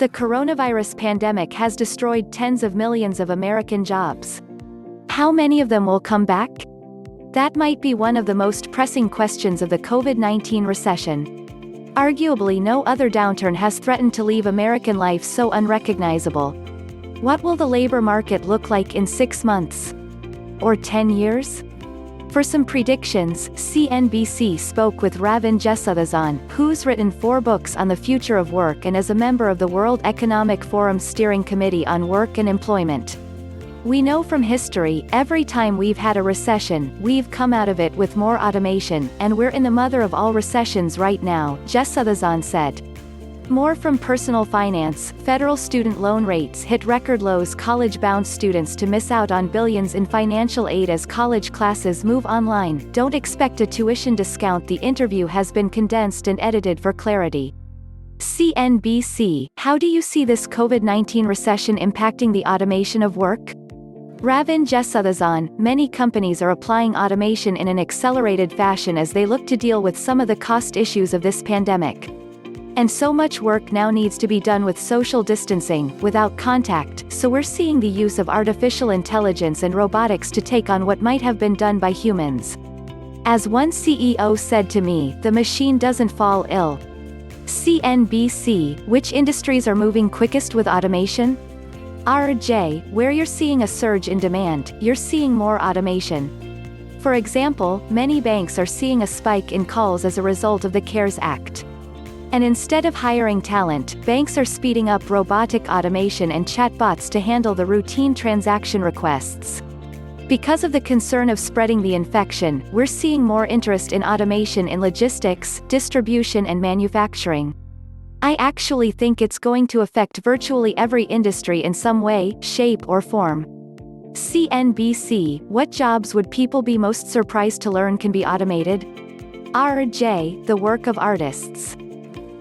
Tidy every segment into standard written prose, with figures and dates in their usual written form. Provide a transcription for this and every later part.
The coronavirus pandemic has destroyed tens of millions of American jobs. How many of them will come back? That might be one of the most pressing questions of the COVID-19 recession. Arguably, no other downturn has threatened to leave American life so unrecognizable. What will the labor market look like in 6 months? Or 10 years? For some predictions, CNBC spoke with Ravin Jesuthasan, who's written 4 books on the future of work and is a member of the World Economic Forum's Steering Committee on Work and Employment. We know from history, every time we've had a recession, we've come out of it with more automation, and we're in the mother of all recessions right now, Jesuthasan said. More from personal finance. Federal student loan rates hit record lows. College-bound students to miss out on billions in financial aid as college classes move online. Don't expect a tuition discount. The interview has been condensed and edited for clarity. CNBC, how do you see this COVID-19 recession impacting the automation of work? Ravin Jesuthasan, many companies are applying automation in an accelerated fashion as they look to deal with some of the cost issues of this pandemic. And so much work now needs to be done with social distancing, without contact, so we're seeing the use of artificial intelligence and robotics to take on what might have been done by humans. As one CEO said to me, the machine doesn't fall ill. CNBC, which industries are moving quickest with automation? RJ, where you're seeing a surge in demand, you're seeing more automation. For example, many banks are seeing a spike in calls as a result of the CARES Act. And instead of hiring talent, banks are speeding up robotic automation and chatbots to handle the routine transaction requests. Because of the concern of spreading the infection, we're seeing more interest in automation in logistics, distribution and manufacturing. I actually think it's going to affect virtually every industry in some way, shape or form. CNBC, what jobs would people be most surprised to learn can be automated? RJ, the work of artists.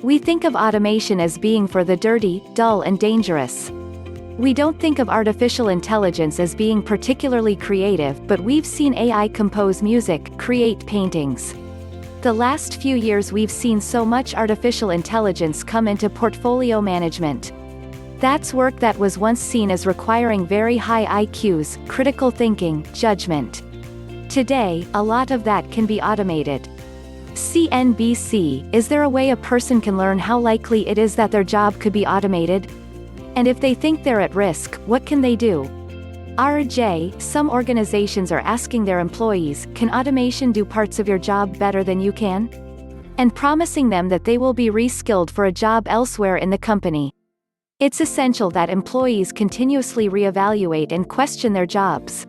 We think of automation as being for the dirty, dull and dangerous. We don't think of artificial intelligence as being particularly creative, but we've seen AI compose music, create paintings. The last few years we've seen so much artificial intelligence come into portfolio management. That's work that was once seen as requiring very high IQs, critical thinking, judgment. Today, a lot of that can be automated. CNBC, is there a way a person can learn how likely it is that their job could be automated? And if they think they're at risk, what can they do? RJ, some organizations are asking their employees, can automation do parts of your job better than you can? And promising them that they will be reskilled for a job elsewhere in the company. It's essential that employees continuously reevaluate and question their jobs.